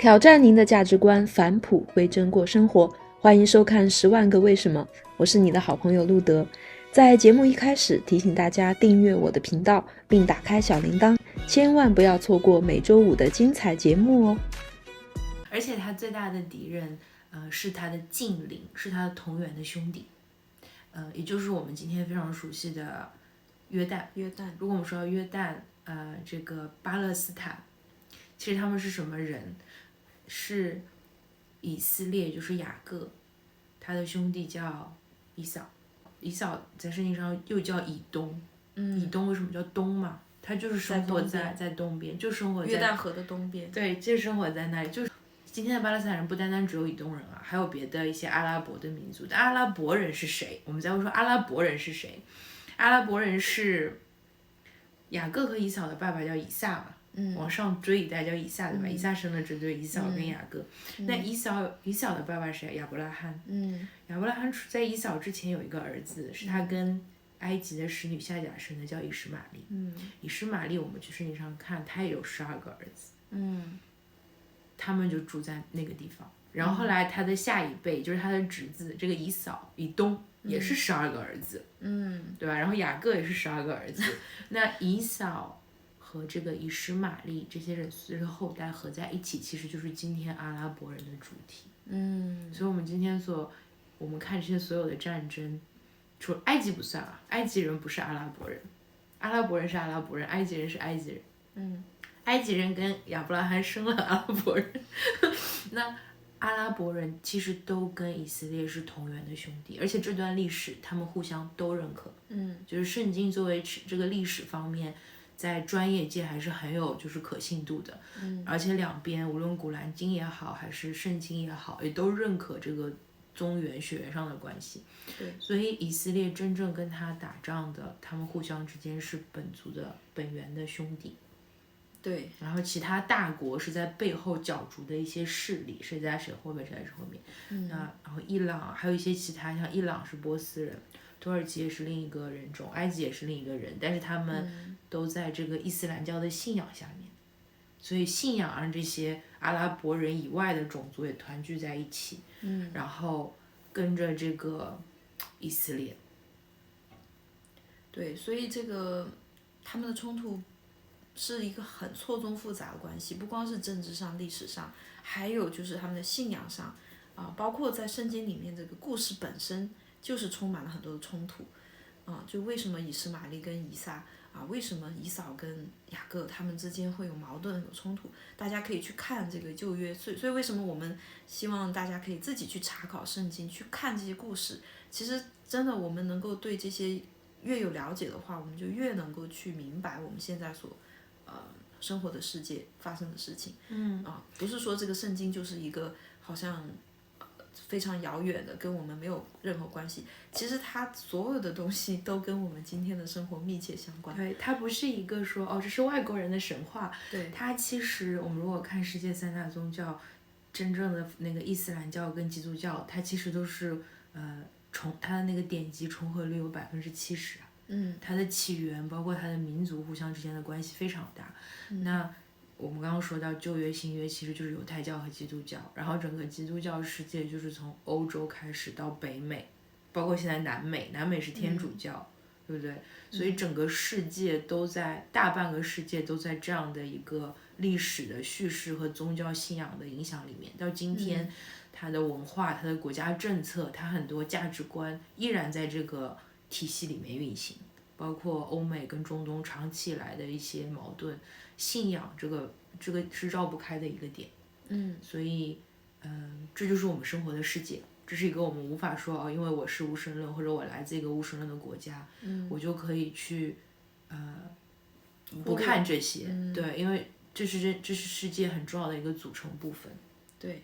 挑战您的价值观，返璞归真过生活。欢迎收看《10万个为什么》，我是你的好朋友路德。在节目一开始提醒大家订阅我的频道，并打开小铃铛，千万不要错过每周五的精彩节目哦。而且他最大的敌人，是他的近邻，是他的同源的兄弟，也就是我们今天非常熟悉的约旦。如果我们说到约旦，这个巴勒斯坦，其实他们是什么人？是以色列，就是雅各，他的兄弟叫以扫。以扫在圣经上又叫以东。以东为什么叫东嘛？他就是生活在东边，就生活在约旦河的东边。对，就生活在那里。就是今天的巴勒斯坦人不单单只有以东人啊，还有别的一些阿拉伯的民族。但阿拉伯人是谁？我们再会说阿拉伯人是谁？阿拉伯人是雅各和以扫的爸爸叫以撒嘛。往上追一代叫以撒，对吧？以撒生了这对以扫跟雅各。那以扫的爸爸是谁？亚伯拉罕。亚伯拉罕在以扫之前有一个儿子，是他跟埃及的使女夏甲生的，叫以实玛利。以实玛利我们去圣经上看，他也有12个儿子。他们就住在那个地方。然后后来他的下一辈就是他的侄子，这个以扫以东也是12个儿子。对吧？然后雅各也是12个儿子。那以扫和这个以实玛利这些人这个后代合在一起，其实就是今天阿拉伯人的主体。所以我们今天我们看这些所有的战争，除了埃及不算啊，埃及人不是阿拉伯人，阿拉伯人是阿拉伯人，埃及人是埃及人。埃及人跟亚伯拉罕生了阿拉伯人。那阿拉伯人其实都跟以色列是同源的兄弟，而且这段历史他们互相都认可。就是圣经作为这个历史方面，在专业界还是很有就是可信度的。而且两边无论古兰经也好，还是圣经也好，也都认可这个宗源血缘上的关系。所以以色列真正跟他打仗的，他们互相之间是本族的本源的兄弟。对，然后其他大国是在背后角逐的一些势力，谁在谁后面，谁在谁后面。然后伊朗还有一些其他，像伊朗是波斯人，土耳其也是另一个人种，埃及也是另一个人，但是他们都在这个伊斯兰教的信仰下面，所以信仰让这些阿拉伯人以外的种族也团聚在一起。然后跟着这个以色列。对，所以这个他们的冲突是一个很错综复杂的关系，不光是政治上、历史上，还有就是他们的信仰上，包括在圣经里面这个故事本身就是充满了很多的冲突。就为什么以实玛利跟以撒为什么以扫跟雅各他们之间会有矛盾有冲突？大家可以去看这个旧约，所以为什么我们希望大家可以自己去查考圣经，去看这些故事？其实真的，我们能够对这些越有了解的话，我们就越能够去明白我们现在所生活的世界发生的事情。不是说这个圣经就是一个好像非常遥远的，跟我们没有任何关系。其实它所有的东西都跟我们今天的生活密切相关。对，它不是一个说这是外国人的神话。对，它其实我们如果看世界3大宗教，真正的那个伊斯兰教跟基督教，它其实都是它的那个典籍重合率有70%。它的起源包括它的民族互相之间的关系非常大。那我们刚刚说到旧约新约其实就是犹太教和基督教，然后整个基督教世界就是从欧洲开始到北美，包括现在南美是天主教。对不对？所以整个世界大半个世界都在这样的一个历史的叙事和宗教信仰的影响里面。到今天，它的文化、它的国家政策、它很多价值观依然在这个体系里面运行，包括欧美跟中东长期以来的一些矛盾，信仰这个是绕不开的一个点。所以，这就是我们生活的世界。这是一个我们无法说因为我是无神论，或者我来自一个无神论的国家，我就可以去不看这些。对，因为这是世界很重要的一个组成部分。对，